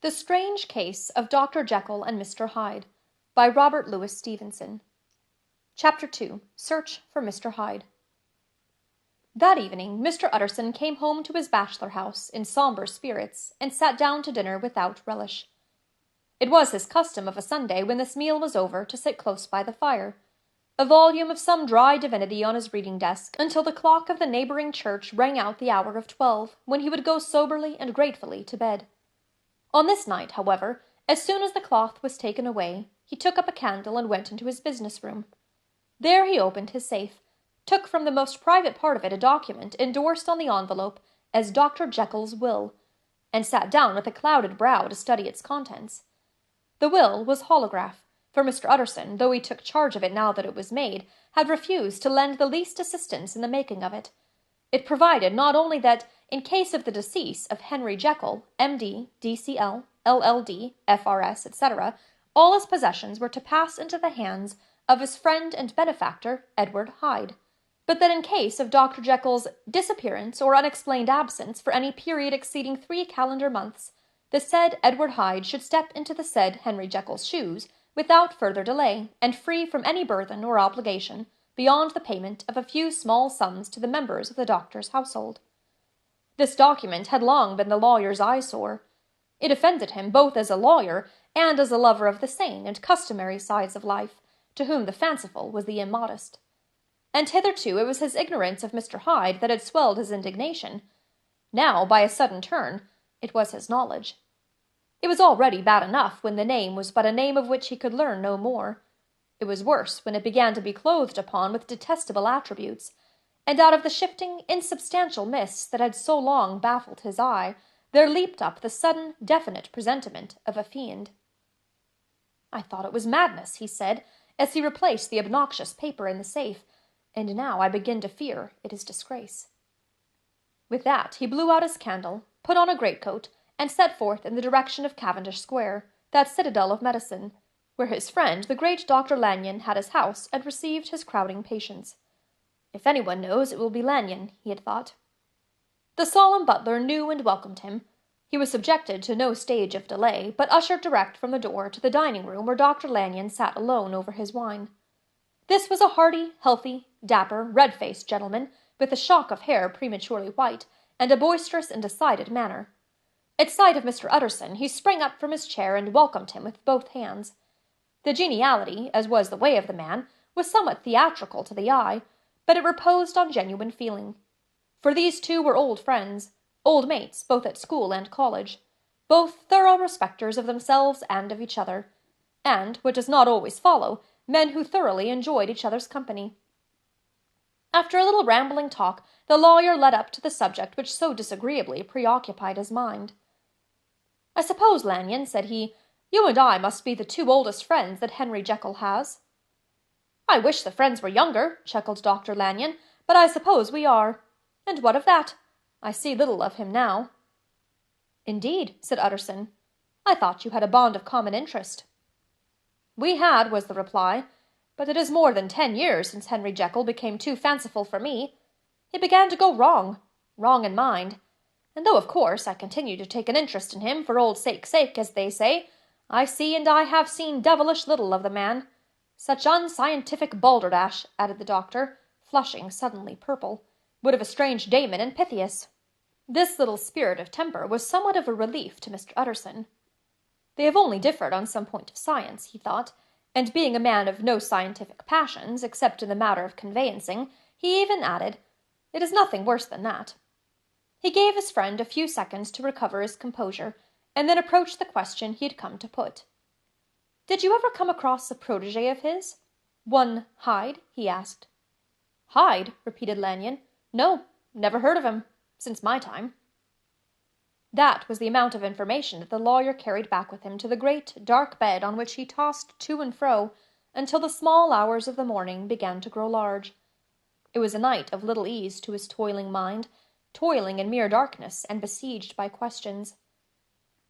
The Strange Case of Dr. Jekyll and Mr. Hyde, by Robert Louis Stevenson. Chapter 2. Search for Mr. Hyde. That evening Mr. Utterson came home to his bachelor house in sombre spirits, and sat down to dinner without relish. It was his custom of a Sunday, when this meal was over, to sit close by the fire, a volume of some dry divinity on his reading desk, until the clock of the neighboring church rang out the hour of 12, when he would go soberly and gratefully to bed. On this night, however, as soon as the cloth was taken away, he took up a candle and went into his business room. There he opened his safe, took from the most private part of it a document endorsed on the envelope as Dr. Jekyll's will, and sat down with a clouded brow to study its contents. The will was holograph, for Mr. Utterson, though he took charge of it now that it was made, had refused to lend the least assistance in the making of it. It provided not only that, in case of the decease of Henry Jekyll, M.D., D.C.L., LL.D., F.R.S., etc., all his possessions were to pass into the hands of his friend and benefactor, Edward Hyde, but that in case of Dr. Jekyll's disappearance or unexplained absence for any period exceeding 3 calendar months, the said Edward Hyde should step into the said Henry Jekyll's shoes without further delay, and free from any burthen or obligation beyond the payment of a few small sums to the members of the doctor's household. This document had long been the lawyer's eyesore. It offended him both as a lawyer and as a lover of the sane and customary sides of life, to whom the fanciful was the immodest. And hitherto it was his ignorance of Mr. Hyde that had swelled his indignation. Now, by a sudden turn, it was his knowledge. It was already bad enough when the name was but a name of which he could learn no more. It was worse when it began to be clothed upon with detestable attributes, and out of the shifting, insubstantial mists that had so long baffled his eye, there leaped up the sudden, definite presentiment of a fiend. "I thought it was madness," he said, as he replaced the obnoxious paper in the safe, "and now I begin to fear it is disgrace." With that he blew out his candle, put on a greatcoat, and set forth in the direction of Cavendish Square, that citadel of medicine, where his friend the great Dr. Lanyon had his house and received his crowding patients. If anyone knows, it will be Lanyon, he had thought. The solemn butler knew and welcomed him. He was subjected to no stage of delay, but ushered direct from the door to the dining-room where Dr. Lanyon sat alone over his wine. This was a hearty, healthy, dapper, red-faced gentleman, with a shock of hair prematurely white, and a boisterous and decided manner. At sight of Mr. Utterson, he sprang up from his chair and welcomed him with both hands. The geniality, as was the way of the man, was somewhat theatrical to the eye, but it reposed on genuine feeling. For these two were old friends, old mates both at school and college, both thorough respecters of themselves and of each other, and, what does not always follow, men who thoroughly enjoyed each other's company. After a little rambling talk, the lawyer led up to the subject which so disagreeably preoccupied his mind. "I suppose, Lanyon," said he, "you and I must be the two oldest friends that Henry Jekyll has." "I wish the friends were younger," chuckled Dr. Lanyon, "but I suppose we are. And what of that? I see little of him now." "Indeed," said Utterson. "I thought you had a bond of common interest." "We had," was the reply, "but it is more than 10 years since Henry Jekyll became too fanciful for me. He began to go wrong in mind, and though, of course, I continue to take an interest in him for old sake's sake, as they say, I see and I have seen devilish little of the man. Such unscientific balderdash," added the doctor, flushing suddenly purple, "would have estranged Damon and Pythias." This little spirit of temper was somewhat of a relief to Mr. Utterson. They have only differed on some point of science, he thought, and being a man of no scientific passions, except in the matter of conveyancing, he even added, "It is nothing worse than that." He gave his friend a few seconds to recover his composure, and then approached the question he had come to put. "Did you ever come across a protégé of his? One Hyde?" he asked. "Hyde?" repeated Lanyon. "No, never heard of him, since my time." That was the amount of information that the lawyer carried back with him to the great, dark bed on which he tossed to and fro until the small hours of the morning began to grow large. It was a night of little ease to his toiling mind, toiling in mere darkness and besieged by questions.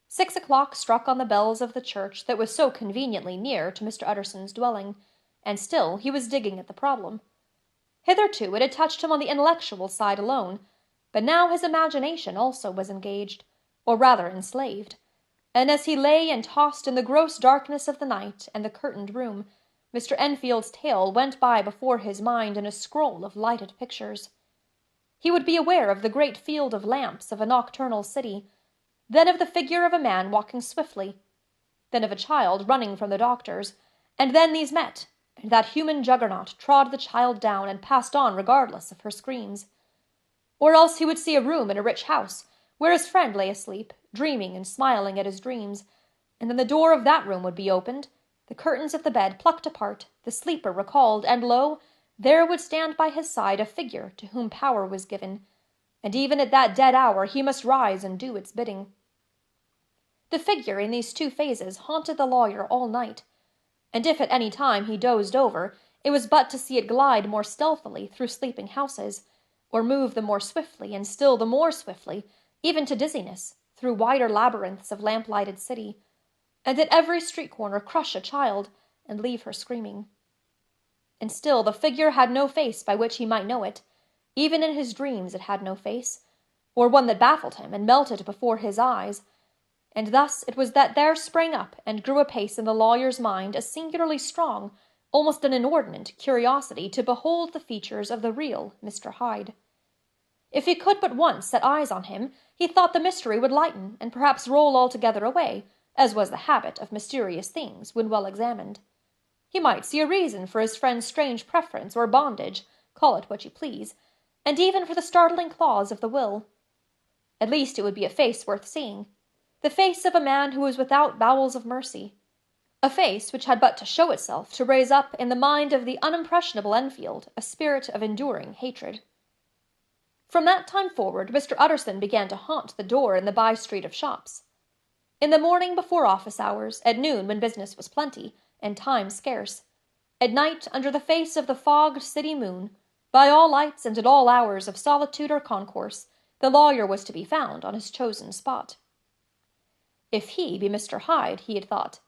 6 o'clock struck on the bells of the church that was so conveniently near to Mr. Utterson's dwelling, and still he was digging at the problem. Hitherto it had touched him on the intellectual side alone, but now his imagination also was engaged, or rather enslaved. and as he lay and tossed in the gross darkness of the night and the curtained room, Mr. Enfield's tale went by before his mind in a scroll of lighted pictures. He would be aware of the great field of lamps of a nocturnal city, then of the figure of a man walking swiftly, then of a child running from the doctor's, and then these met, and that human juggernaut trod the child down and passed on regardless of her screams. Or else he would see a room in a rich house, where his friend lay asleep, dreaming and smiling at his dreams, and then the door of that room would be opened, the curtains of the bed plucked apart, the sleeper recalled, and lo, there would stand by his side a figure to whom power was given, and even at that dead hour he must rise and do its bidding. The figure in these two phases haunted the lawyer all night, and if at any time he dozed over, it was but to see it glide more stealthily through sleeping houses, or move the more swiftly and still the more swiftly, even to dizziness, through wider labyrinths of lamp-lighted city, and at every street corner crush a child and leave her screaming. And still the figure had no face by which he might know it. Even in his dreams it had no face, or one that baffled him and melted before his eyes, and thus it was that there sprang up and grew apace in the lawyer's mind a singularly strong, almost an inordinate curiosity to behold the features of the real Mr. Hyde. If he could but once set eyes on him, he thought the mystery would lighten and perhaps roll altogether away, as was the habit of mysterious things when well examined. He might see a reason for his friend's strange preference or bondage, call it what you please, and even for the startling clause of the will. At least it would be a face worth seeing, the face of a man who was without bowels of mercy, a face which had but to show itself to raise up in the mind of the unimpressionable Enfield a spirit of enduring hatred. From that time forward, Mr. Utterson began to haunt the door in the by-street of shops. In the morning before office hours, at noon when business was plenty, and time scarce, at night under the face of the fogged city moon, by all lights and at all hours of solitude or concourse, the lawyer was to be found on his chosen spot. If he be Mr. Hyde, he had thought,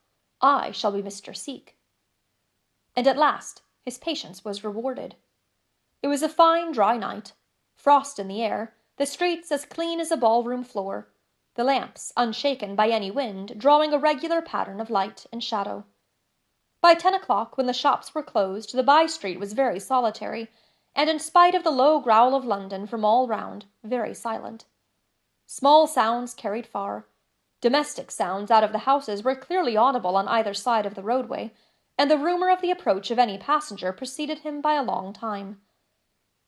I shall be Mr. Seek. And at last his patience was rewarded. It was a fine dry night, frost in the air, the streets as clean as a ballroom floor, the lamps, unshaken by any wind, drawing a regular pattern of light and shadow. By 10 o'clock, when the shops were closed, the by-street was very solitary, and in spite of the low growl of London from all round, very silent. Small sounds carried far. Domestic sounds out of the houses were clearly audible on either side of the roadway, and the rumor of the approach of any passenger preceded him by a long time.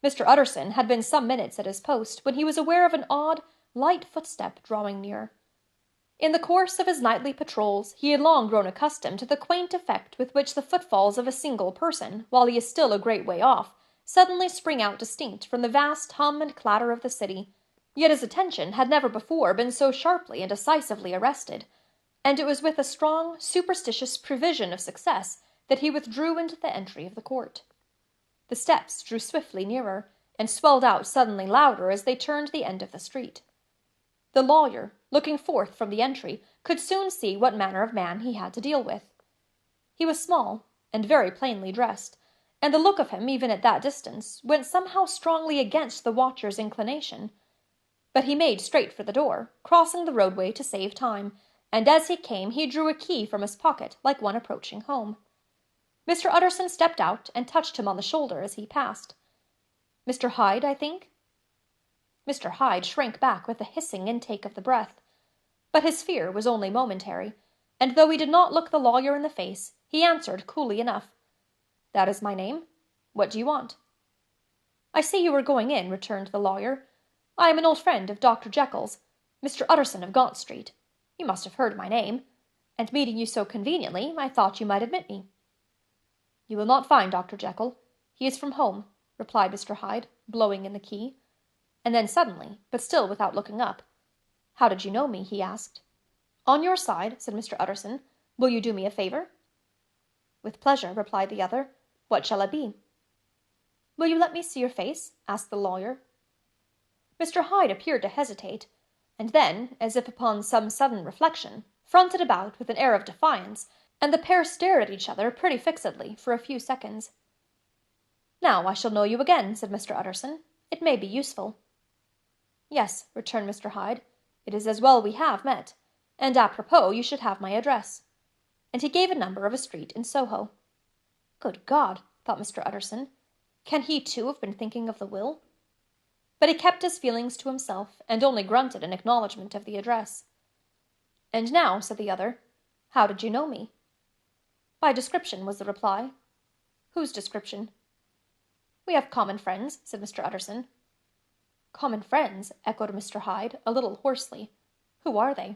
Mr. Utterson had been some minutes at his post when he was aware of an odd, light footstep drawing near. In the course of his nightly patrols, he had long grown accustomed to the quaint effect with which the footfalls of a single person, while he is still a great way off, suddenly spring out distinct from the vast hum and clatter of the city, yet his attention had never before been so sharply and decisively arrested, and it was with a strong, superstitious prevision of success that he withdrew into the entry of the court. The steps drew swiftly nearer, and swelled out suddenly louder as they turned the end of the street. The lawyer, looking forth from the entry, could soon see what manner of man he had to deal with. He was small, and very plainly dressed, and the look of him, even at that distance, went somehow strongly against the watcher's inclination. But he made straight for the door, crossing the roadway to save time, and as he came he drew a key from his pocket like one approaching home. Mr. Utterson stepped out and touched him on the shoulder as he passed. "Mr. Hyde, I think?" Mr. Hyde shrank back with a hissing intake of the breath. But his fear was only momentary, and though he did not look the lawyer in the face, he answered coolly enough, "That is my name. What do you want?" "I see you are going in," returned the lawyer. "I am an old friend of Dr. Jekyll's, Mr. Utterson of Gaunt Street. You must have heard my name, and meeting you so conveniently, I thought you might admit me." "You will not find Dr. Jekyll. He is from home," replied Mr. Hyde, blowing in the key. And then suddenly, but still without looking up, "How did you know me?" he asked. "On your side," said Mr. Utterson. "Will you do me a favor?" "With pleasure," replied the other. "What shall it be?" "Will you let me see your face?" asked the lawyer. Mr. Hyde appeared to hesitate, and then, as if upon some sudden reflection, fronted about with an air of defiance, and the pair stared at each other pretty fixedly for a few seconds. "Now I shall know you again," said Mr. Utterson. "It may be useful." "Yes," returned Mr. Hyde, "it is as well we have met. and apropos you should have my address. And he gave a number of a street in Soho. Good God, thought Mr. Utterson, can he too have been thinking of the will? But he kept his feelings to himself, and only grunted in acknowledgment of the address. And now, said the other, how did you know me? By description, was the reply. Whose description? We have common friends, said Mr. Utterson. Common friends, echoed Mr. Hyde, a little hoarsely. Who are they?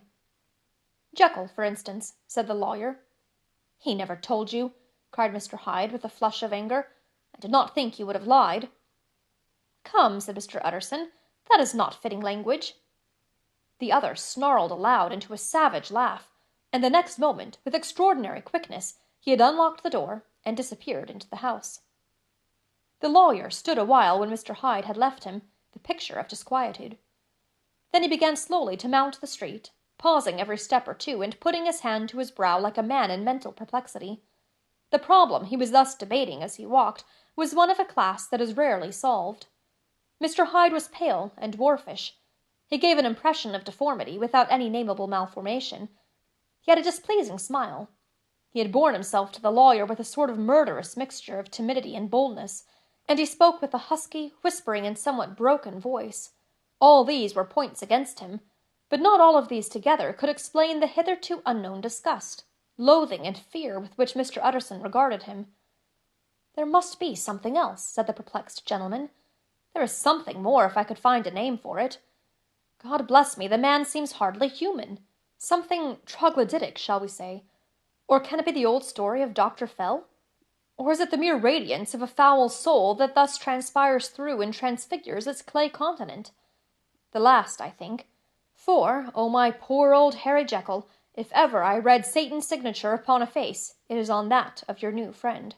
Jekyll, for instance, said the lawyer. He never told you, cried Mr. Hyde, with a flush of anger. I did not think you would have lied. Come, said Mr. Utterson, that is not fitting language. The other snarled aloud into a savage laugh, and the next moment, with extraordinary quickness, he had unlocked the door and disappeared into the house. The lawyer stood a while when Mr. Hyde had left him, the picture of disquietude. Then he began slowly to mount the street, pausing every step or two and putting his hand to his brow like a man in mental perplexity. The problem he was thus debating as he walked was one of a class that is rarely solved. Mr. Hyde was pale and dwarfish. He gave an impression of deformity without any nameable malformation. He had a displeasing smile. He had borne himself to the lawyer with a sort of murderous mixture of timidity and boldness, and he spoke with a husky, whispering, and somewhat broken voice. All these were points against him, but not all of these together could explain the hitherto unknown disgust, loathing, and fear with which Mr. Utterson regarded him. There must be something else, said the perplexed gentleman. There is something more if I could find a name for it. God bless me, the man seems hardly human. Something troglodytic, shall we say? Or can it be the old story of Dr. Fell? Or is it the mere radiance of a foul soul that thus transpires through and transfigures its clay continent? The last, I think. For, oh my poor old Harry Jekyll, if ever I read Satan's signature upon a face, it is on that of your new friend.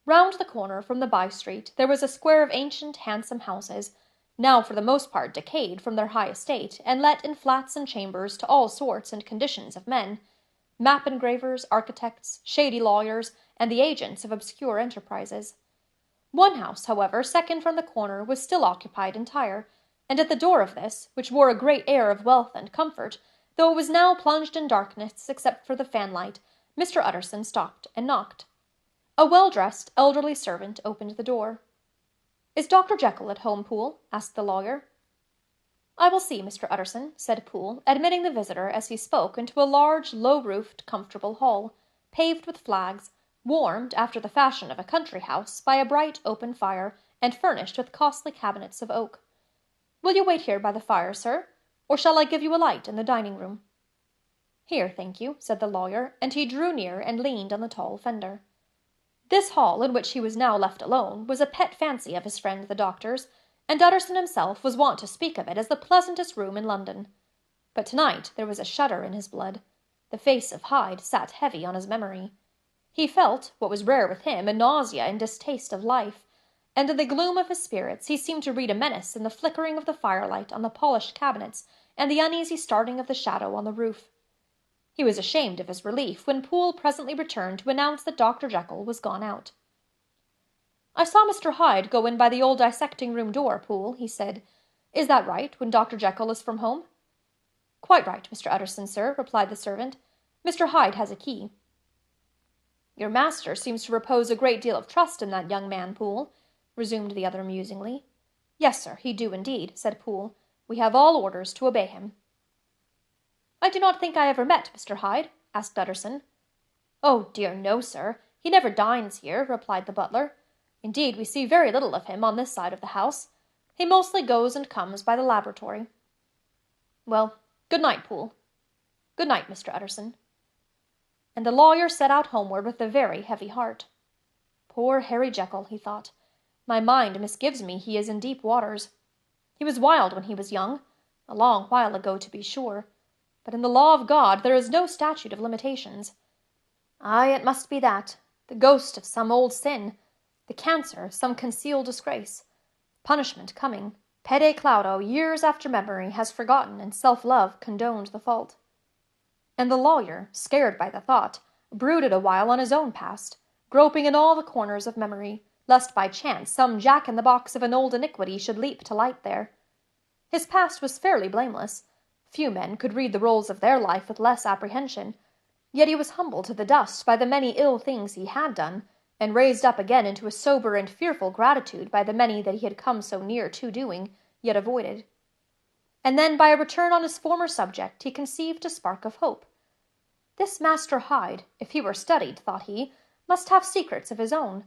Round the corner from the by-street there was a square of ancient, handsome houses, now for the most part decayed from their high estate, and let in flats and chambers to all sorts and conditions of men, map engravers, architects, shady lawyers, and the agents of obscure enterprises. One house, however, second from the corner, was still occupied entire, and at the door of this, which wore a great air of wealth and comfort, though it was now plunged in darkness except for the fanlight, Mr. Utterson stopped and knocked. A well-dressed, elderly servant opened the door. "Is Dr. Jekyll at home, Poole?" asked the lawyer. "I will see, Mr. Utterson," said Poole, admitting the visitor as he spoke into a large, low-roofed, comfortable hall, paved with flags, warmed, after the fashion of a country house, by a bright open fire, and furnished with costly cabinets of oak. "Will you wait here by the fire, sir? Or shall I give you a light in the dining-room?" "Here, thank you," said the lawyer, and he drew near and leaned on the tall fender. This hall, in which he was now left alone, was a pet fancy of his friend the doctor's, and Utterson himself was wont to speak of it as the pleasantest room in London. But tonight there was a shudder in his blood. The face of Hyde sat heavy on his memory. He felt, what was rare with him, a nausea and distaste of life, and in the gloom of his spirits he seemed to read a menace in the flickering of the firelight on the polished cabinets and the uneasy starting of the shadow on the roof. He was ashamed of his relief when Poole presently returned to announce that Dr. Jekyll was gone out. "I saw Mr. Hyde go in by the old dissecting-room door, Poole," he said. "Is that right, when Dr. Jekyll is from home?" "Quite right, Mr. Utterson, sir," replied the servant. "Mr. Hyde has a key." "Your master seems to repose a great deal of trust in that young man, Poole," resumed the other musingly. "Yes, sir, he do indeed," said Poole. "We have all orders to obey him." "I do not think I ever met Mr. Hyde?" asked Utterson. "Oh dear, no, sir. He never dines here," replied the butler. "Indeed, we see very little of him on this side of the house. He mostly goes and comes by the laboratory." "Well, good night, Poole." "Good night, Mr. Utterson." And the lawyer set out homeward with a very heavy heart. Poor Harry Jekyll, he thought. My mind misgives me he is in deep waters. He was wild when he was young, a long while ago to be sure, but in the law of God there is no statute of limitations. Aye, it must be that, the ghost of some old sin, the cancer of some concealed disgrace, punishment coming, pede claudo, years after memory has forgotten and self-love condoned the fault. And the lawyer, scared by the thought, brooded a while on his own past, groping in all the corners of memory, lest by chance some jack-in-the-box of an old iniquity should leap to light there. His past was fairly blameless, Few men could read the rolls of their life with less apprehension, yet he was humbled to the dust by the many ill things he had done, and raised up again into a sober and fearful gratitude by the many that he had come so near to doing, yet avoided. And then, by a return on his former subject, he conceived a spark of hope. This Master Hyde, if he were studied, thought he, must have secrets of his own.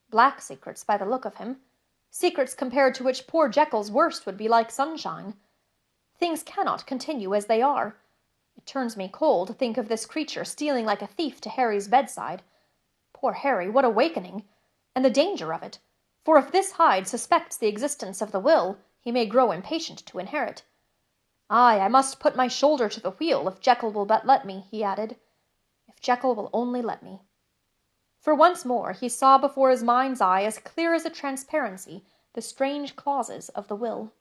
Black secrets, by the look of him. Secrets compared to which poor Jekyll's worst would be like sunshine. Things cannot continue as they are. It turns me cold to think of this creature stealing like a thief to Harry's bedside. Poor Harry, what awakening! And the danger of it, for if this Hyde suspects the existence of the will, he may grow impatient to inherit. Ay, I must put my shoulder to the wheel, if Jekyll will but let me, he added. If Jekyll will only let me. For once more he saw before his mind's eye, as clear as a transparency, the strange clauses of the will.